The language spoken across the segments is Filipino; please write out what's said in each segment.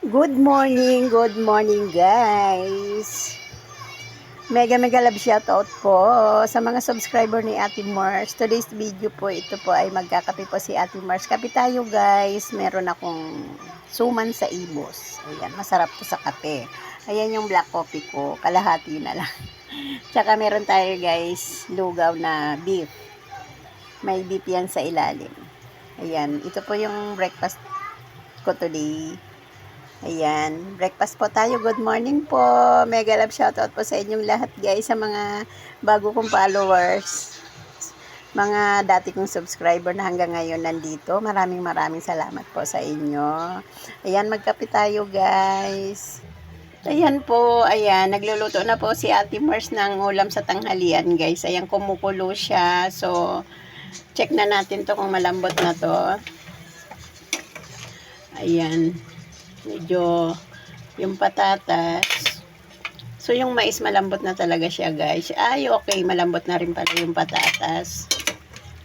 Good morning guys. Mega love shoutout po sa mga subscriber ni Ate Mars. Today's video po, ito po ay magkakape po si Ate Mars. Kape tayo guys. Meron akong suman sa ibos. Ayan, masarap po sa kape. Ayan yung black coffee ko, kalahati na lang. Tsaka meron tayo guys, lugaw na beef. May beef yan sa ilalim. Ayan, ito po yung breakfast ko today. Ayan, breakfast po tayo. Good morning po. Mega love shoutout po sa inyong lahat guys, sa mga bago kong followers, mga dati kong subscriber na hanggang ngayon nandito. Maraming salamat po sa inyo. Ayan, magkape tayo guys. Ayan po, ayan, nagluluto na po si Ate Mars ng ulam sa tanghalian guys. Ayan, kumukulo siya. So, check na natin to kung malambot na to. Ayan. Medyo yung patatas. So yung mais malambot na talaga siya guys. Ay okay, malambot na rin pala yung patatas.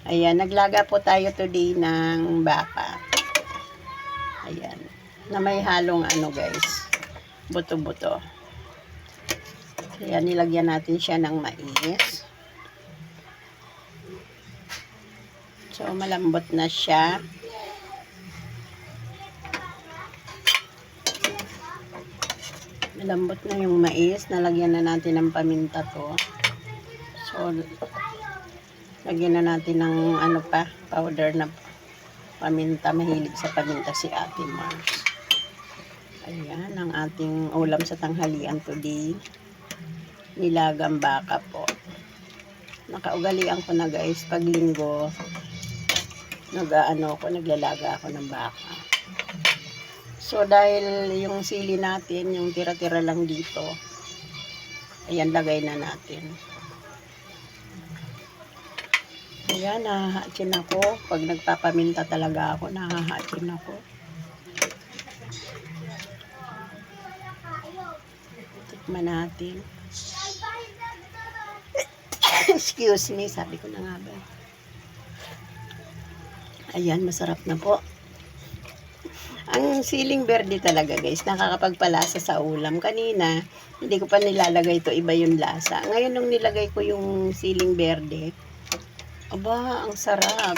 Ayan, naglaga po tayo today ng baka. Ayan, na may halong ano guys, buto-buto. Ayan, nilagyan natin siya ng mais. So malambot na siya. Malambot na yung mais. Nalagyan na natin ng paminta to. So, lagyan na natin ng ano pa, powder na paminta. Mahilig sa paminta si Ate Mars. Ayan, ang ating ulam sa tanghalian today. Nilagang baka po. Nakaugalian ko na guys, pag linggo, naglalaga ako ng baka. So, dahil yung sili natin, yung tira-tira lang dito, ayan, lagay na natin. Ayan, nahahatsin ako. Pag nagpapaminta talaga ako, nahahatsin ako. Tikman natin. Excuse me, sabi ko na nga ba. Ayan, masarap na po. Ang siling berde talaga guys, nakakapagpalasa sa ulam. Kanina, hindi ko pa nilalagay ito, iba yung lasa. Ngayon nung nilagay ko yung siling berde, aba, ang sarap.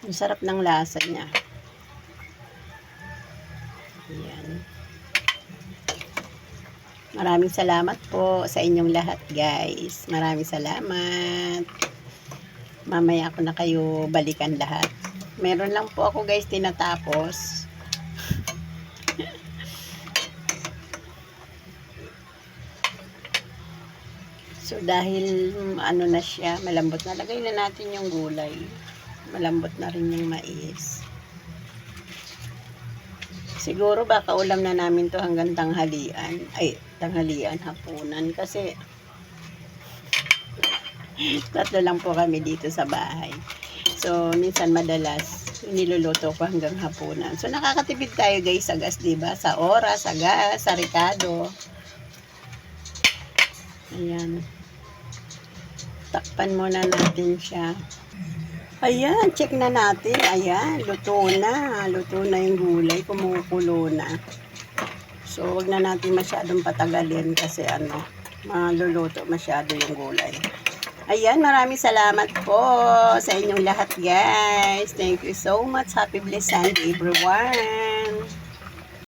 Ang sarap ng lasa niya. Ayan. Maraming salamat po sa inyong lahat guys. Maraming salamat. Mamaya ako na kayo balikan lahat. Meron lang po ako guys tinatapos. So dahil ano na siya, malambot na, lagay na natin yung gulay. Malambot na rin yung mais. Siguro baka ulam na namin to hanggang tanghalian. Ay, tanghalian, hapunan. Kasi tatlo lang po kami dito sa bahay. So, minsan madalas, niluluto ko hanggang hapunan. So, nakakatipid tayo guys sa gas, diba? Sa oras, sa gas, sa rekado. Ayan. Takpan muna natin siya. Ayan, check na natin. Ayan, luto na. Luto na yung gulay, kumukulo na. So, wag na natin masyadong patagalin kasi maluluto masyado yung gulay. Ayan, maraming salamat po sa inyong lahat guys. Thank you so much. Happy blessed Sunday everyone.